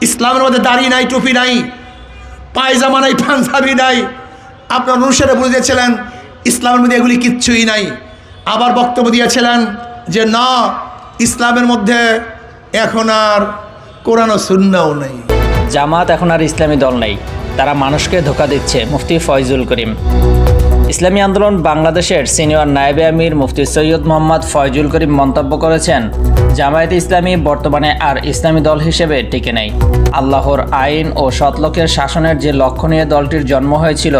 ইসলামের মধ্যে দাড়ি নাই, টুপি নাই, পায়জামা নাই, পাঞ্জাবি নাই। আপনার অনুসারে বুঝিয়েছিলেন ইসলামের মধ্যে এগুলি কিচ্ছুই নাই। আবার বক্তব্য দিয়েছিলেন যে না, ইসলামের মধ্যে এখন আর কোরআন ও সুন্নাহও নেই। জামাত এখন আর ইসলামী দল নেই, তারা মানুষকে ধোঁকা দিচ্ছে। মুফতি ফয়জুল করিম। ইসলামী আন্দোলন বাংলাদেশের সিনিয়র নায়েবে আমির মুফতি সৈয়দ মোহাম্মদ ফয়জুল করিম মন্তব্য করেছেন, জামায়াতে ইসলামী বর্তমানে আর ইসলামী দল হিসেবে টিকে নেই। আল্লাহর আইন ও সৎলোকের শাসনের যে লক্ষ্য নিয়ে দলটির জন্ম হয়েছিল,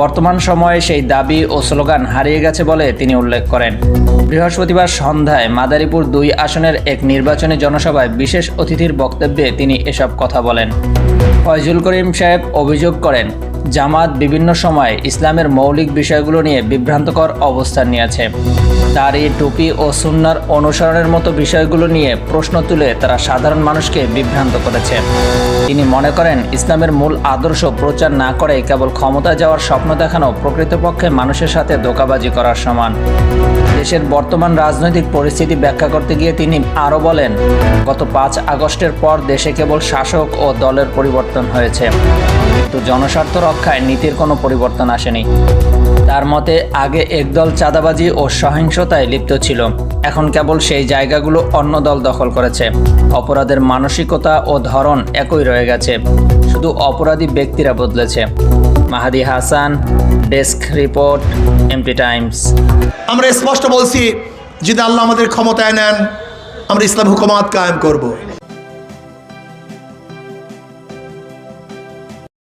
বর্তমান সময়ে সেই দাবি ও স্লোগান হারিয়ে গেছে বলে তিনি উল্লেখ করেন। বৃহস্পতিবার সন্ধ্যায় মাদারীপুর 2 আসনের এক নির্বাচনী জনসভায় বিশেষ অতিথির বক্তব্যে তিনি এসব কথা বলেন। ফয়জুল করিম সাহেব অভিযোগ করেন, জামাত বিভিন্ন সময় ইসলামের মৌলিক বিষয়গুলো নিয়ে বিভ্রান্তকর অবস্থান নিয়েছে। দাড়ি, টুপি ও সুন্নাহর অনুসরণের মতো বিষয়গুলো নিয়ে প্রশ্ন তুলে তারা সাধারণ মানুষকে বিভ্রান্ত করেছে। তিনি মনে করেন, ইসলামের মূল আদর্শ প্রচার না করে কেবল ক্ষমতায় যাওয়ার স্বপ্ন দেখানো প্রকৃতপক্ষে মানুষের সাথে ধোঁকাবাজি করার সমান। দেশের বর্তমান রাজনৈতিক পরিস্থিতি ব্যাখ্যা করতে গিয়ে তিনি আরও বলেন, গত 5 আগস্টের পর দেশে কেবল শাসক ও দলের পরিবর্তন হয়েছে, কিন্তু জনস্বার্থ রক্ষায় নীতির কোনো পরিবর্তন আসেনি। তার মতে আগে একদল চাঁদাবাজি ও সহিংসতায় লিপ্ত ছিল, এখন কেবল সেই জায়গাগুলো অন্য দল দখল করেছে। অপরাধের মানসিকতা ও ধরন একই রয়ে গেছে, শুধু অপরাধী ব্যক্তিরা বদলেছে। Mahadi Hasan, desk report, MP times. আমরা স্পষ্ট বলছি, যদি আল্লাহ আমাদের ক্ষমতায় নেন, আমরা ইসলাম হুকুমাত কায়েম করব।